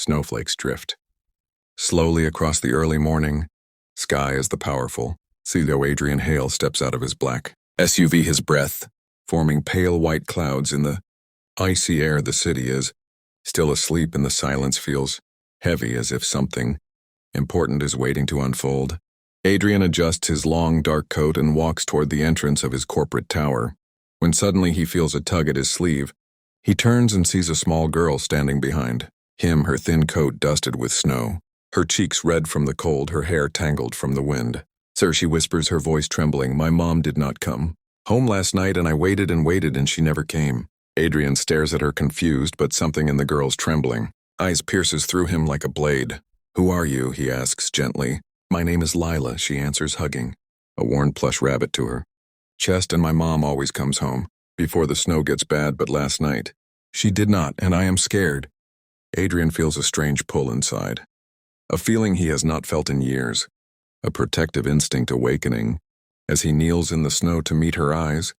Snowflakes drift. Slowly across the early morning, sky is the powerful. CEO Adrian Hale steps out of his black SUV, his breath forming pale white clouds in the icy air. The city is still asleep and the silence feels heavy, as if something important is waiting to unfold. Adrian adjusts his long dark coat and walks toward the entrance of his corporate tower, when suddenly he feels a tug at his sleeve. He turns and sees a small girl standing behind him, her thin coat dusted with snow, her cheeks red from the cold, her hair tangled from the wind. "Sir," she whispers, her voice trembling, "my mom did not come home last night, and I waited and she never came." Adrian stares at her, confused, but something in the girl's trembling eyes pierces through him like a blade. "Who are you?" he asks gently. "My name is Lila," she answers, hugging a worn plush rabbit to her chest, "and my mom always comes home before the snow gets bad, but last night she did not, and I am scared." Adrian feels a strange pull inside, a feeling he has not felt in years, a protective instinct awakening as he kneels in the snow to meet her eyes.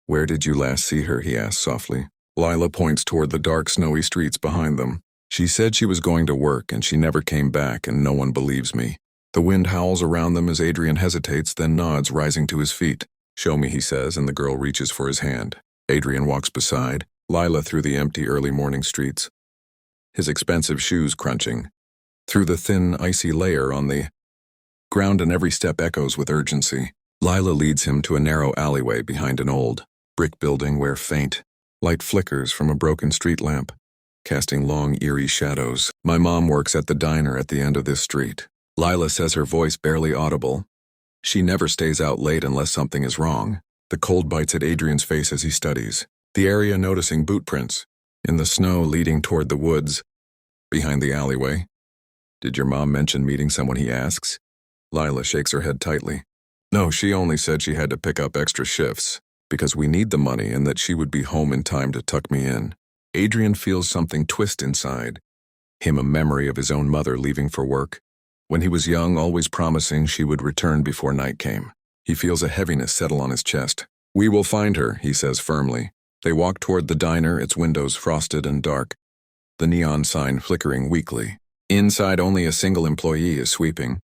"Where did you last see her?" he asks softly. Lila points toward the dark, snowy streets behind them. "She said she was going to work, and she never came back, and no one believes me." The wind howls around them as Adrian hesitates, then nods, rising to his feet. "Show me," he says, and the girl reaches for his hand. Adrian walks beside Lila through the empty early morning streets, his expensive shoes crunching through the thin, icy layer on the ground, and every step echoes with urgency. Lila leads him to a narrow alleyway behind an old brick building where faint light flickers from a broken street lamp, casting long, eerie shadows. "My mom works at the diner at the end of this street," Lila says, her voice barely audible. "She never stays out late unless something is wrong." The cold bites at Adrian's face as he studies the area, noticing boot prints in the snow leading toward the woods behind the alleyway. "Did your mom mention meeting someone?" he asks. Lila shakes her head tightly. "No, she only said she had to pick up extra shifts because we need the money, and that she would be home in time to tuck me in." Adrian feels something twist inside him, a memory of his own mother leaving for work when he was young, always promising she would return before night came. He feels a heaviness settle on his chest. "We will find her," he says firmly. They walk toward the diner, its windows frosted and dark, the neon sign flickering weakly. Inside, only a single employee is sweeping.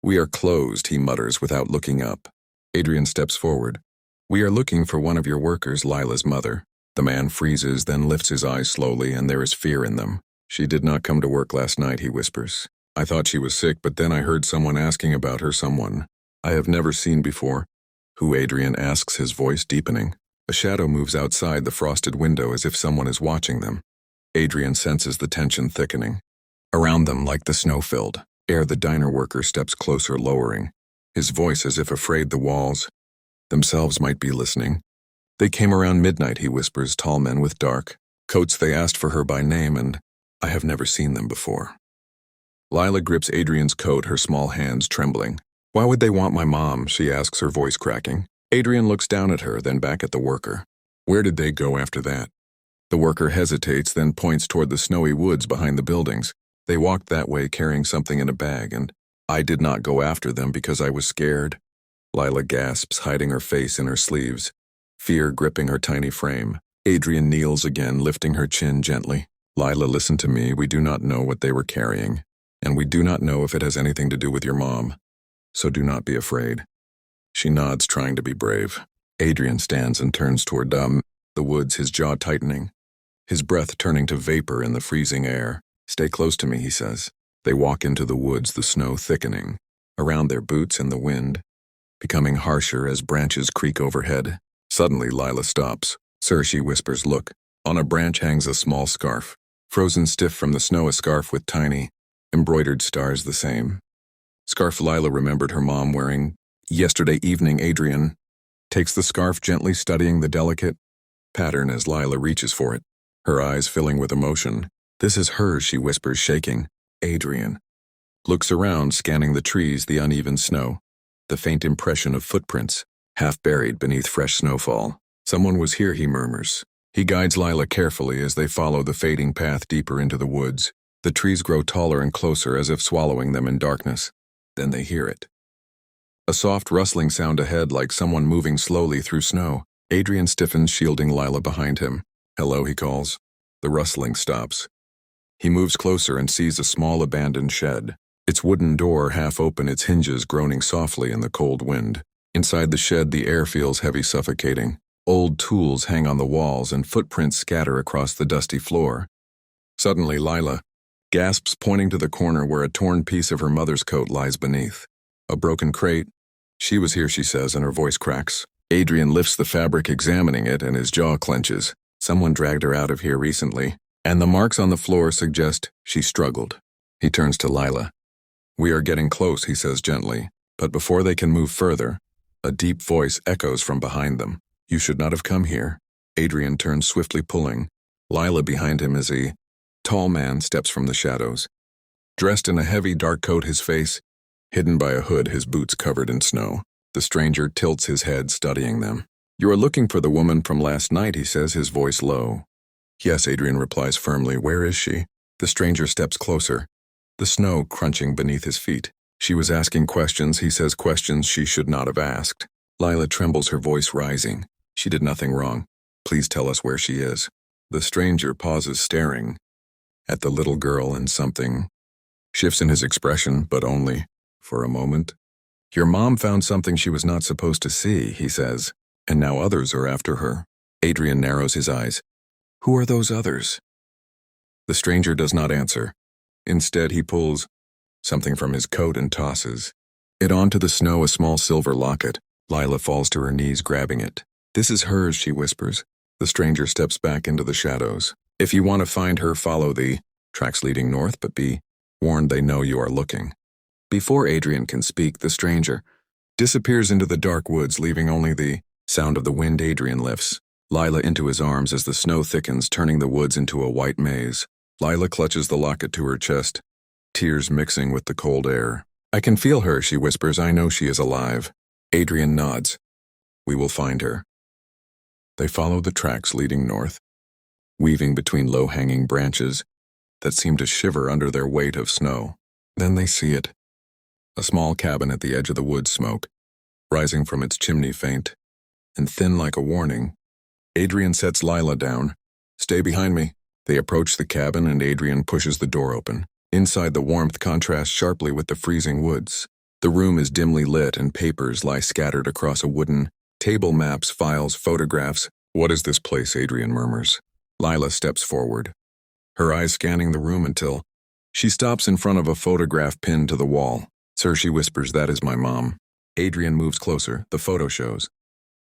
"We are closed," he mutters without looking up. Adrian steps forward. "We are looking for one of your workers, Lila's mother." The man freezes, then lifts his eyes slowly, and there is fear in them. "She did not come to work last night," he whispers. "I thought she was sick, but then I heard someone asking about her, someone I have never seen before." "Who?" Adrian asks, his voice deepening. A shadow moves outside the frosted window as if someone is watching them. Adrian senses the tension thickening around them like the snow-filled air. The diner worker steps closer, lowering his voice as if afraid the walls themselves might be listening. "They came around midnight," he whispers, "tall men with dark coats. They asked for her by name, and I have never seen them before." Lila grips Adrian's coat, her small hands trembling. "Why would they want my mom?" she asks, her voice cracking. Adrian looks down at her, then back at the worker. "Where did they go after that?" The worker hesitates, then points toward the snowy woods behind the buildings. "They walked that way carrying something in a bag, and I did not go after them because I was scared." Lila gasps, hiding her face in her sleeves, fear gripping her tiny frame. Adrian kneels again, lifting her chin gently. "Lila, listen to me. We do not know what they were carrying, and we do not know if it has anything to do with your mom. So do not be afraid." She nods, trying to be brave. Adrian stands and turns toward the woods, his jaw tightening, his breath turning to vapor in the freezing air. "Stay close to me," he says. They walk into the woods, the snow thickening around their boots and the wind becoming harsher as branches creak overhead. Suddenly, Lila stops. "Sir," she whispers, "look." On a branch hangs a small scarf, frozen stiff from the snow, a scarf with tiny, embroidered stars, the same scarf Lila remembered her mom wearing yesterday evening. Adrian takes the scarf, gently studying the delicate pattern as Lila reaches for it, her eyes filling with emotion. "This is hers," she whispers, shaking. Adrian looks around, scanning the trees, the uneven snow, the faint impression of footprints, half buried beneath fresh snowfall. "Someone was here," he murmurs. He guides Lila carefully as they follow the fading path deeper into the woods. The trees grow taller and closer, as if swallowing them in darkness. Then they hear it. A soft rustling sound ahead, like someone moving slowly through snow. Adrian stiffens, shielding Lila behind him. "Hello," he calls. The rustling stops. He moves closer and sees a small abandoned shed. Its wooden door half open, its hinges groaning softly in the cold wind. Inside the shed, the air feels heavy, suffocating. Old tools hang on the walls and footprints scatter across the dusty floor. Suddenly, Lila gasps, pointing to the corner where a torn piece of her mother's coat lies beneath. A broken crate. She was here, she says, and her voice cracks. Adrian lifts the fabric, examining it, and his jaw clenches. Someone dragged her out of here recently, and the marks on the floor suggest she struggled. He turns to Lila. "We are getting close," he says gently, but before they can move further, a deep voice echoes from behind them. "You should not have come here." Adrian turns, swiftly pulling. Lila behind him as a tall man steps from the shadows. Dressed in a heavy dark coat, his face hidden by a hood, his boots covered in snow. The stranger tilts his head, studying them. "You are looking for the woman from last night," he says, his voice low. "Yes," Adrian replies firmly. "Where is she?" The stranger steps closer, the snow crunching beneath his feet. "She was asking questions," he says, questions she should not have asked. Lila trembles, her voice rising. "She did nothing wrong. Please tell us where she is." The stranger pauses, staring at the little girl, and something shifts in his expression, but only for a moment. "Your mom found something she was not supposed to see," he says, "and now others are after her." Adrian narrows his eyes. "Who are those others?" The stranger does not answer. Instead, he pulls something from his coat and tosses it onto the snow, a small silver locket. Lila falls to her knees, grabbing it. "This is hers," she whispers. The stranger steps back into the shadows. "If you want to find her, follow the tracks leading north, but be warned, they know you are looking." Before Adrian can speak, the stranger disappears into the dark woods, leaving only the sound of the wind. Adrian lifts Lila into his arms as the snow thickens, turning the woods into a white maze. Lila clutches the locket to her chest, tears mixing with the cold air. "I can feel her," she whispers. "I know she is alive." Adrian nods. "We will find her." They follow the tracks leading north, weaving between low-hanging branches that seem to shiver under their weight of snow. Then they see it. A small cabin at the edge of the woods, smoke rising from its chimney, faint and thin like a warning. Adrian sets Lila down. "Stay behind me." They approach the cabin, and Adrian pushes the door open. Inside, the warmth contrasts sharply with the freezing woods. The room is dimly lit, and papers lie scattered across a wooden table, maps, files, photographs. "What is this place?" Adrian murmurs. Lila steps forward, her eyes scanning the room until she stops in front of a photograph pinned to the wall. "Sir," she whispers, "that is my mom." Adrian moves closer. The photo shows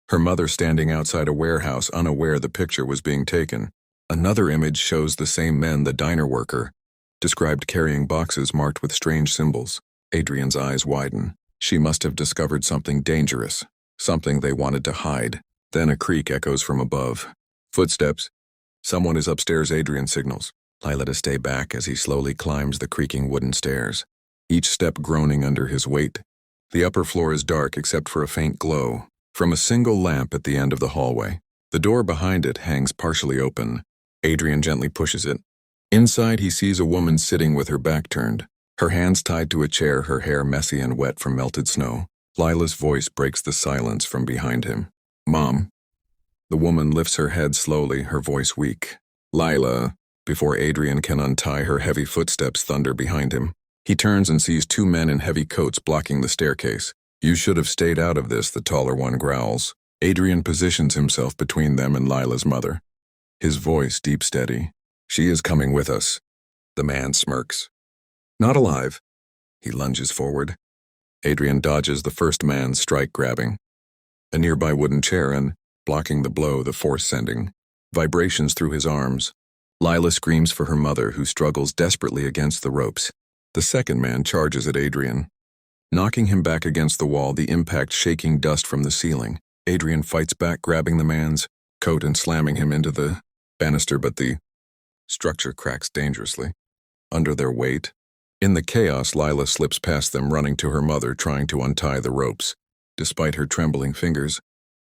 her mother standing outside a warehouse, unaware the picture was being taken. Another image shows the same men, the diner worker, described carrying boxes marked with strange symbols. Adrian's eyes widen. She must have discovered something dangerous, something they wanted to hide. Then a creak echoes from above. Footsteps. Someone is upstairs. Adrian signals Lila to stay back as he slowly climbs the creaking wooden stairs, each step groaning under his weight. The upper floor is dark except for a faint glow from a single lamp at the end of the hallway. The door behind it hangs partially open. Adrian gently pushes it. Inside, he sees a woman sitting with her back turned, her hands tied to a chair, her hair messy and wet from melted snow. Lila's voice breaks the silence from behind him. "Mom." The woman lifts her head slowly, her voice weak. "Lila." Before Adrian can untie her, heavy footsteps thunder behind him. He turns and sees two men in heavy coats blocking the staircase. "You should have stayed out of this," the taller one growls. Adrian positions himself between them and Lila's mother, his voice deep, steady. "She is coming with us." The man smirks. "Not alive." He lunges forward. Adrian dodges the first man's strike, grabbing a nearby wooden chair and blocking the blow, the force sending vibrations through his arms. Lila screams for her mother, who struggles desperately against the ropes. The second man charges at Adrian, knocking him back against the wall, the impact shaking dust from the ceiling. Adrian fights back, grabbing the man's coat and slamming him into the banister, but the structure cracks dangerously under their weight. In the chaos, Lila slips past them, running to her mother, trying to untie the ropes. Despite her trembling fingers,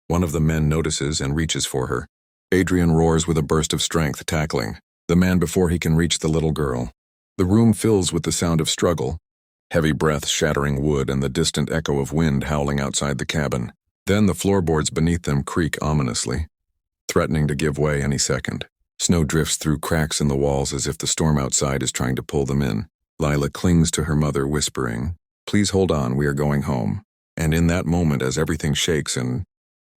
one of the men notices and reaches for her. Adrian roars with a burst of strength, tackling the man before he can reach the little girl. The room fills with the sound of struggle, heavy breaths shattering wood and the distant echo of wind howling outside the cabin. Then the floorboards beneath them creak ominously, threatening to give way any second. Snow drifts through cracks in the walls as if the storm outside is trying to pull them in. Lila clings to her mother, whispering, "Please hold on, we are going home." And in that moment, as everything shakes and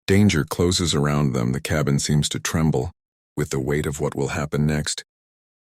danger closes around them, the cabin seems to tremble with the weight of what will happen next.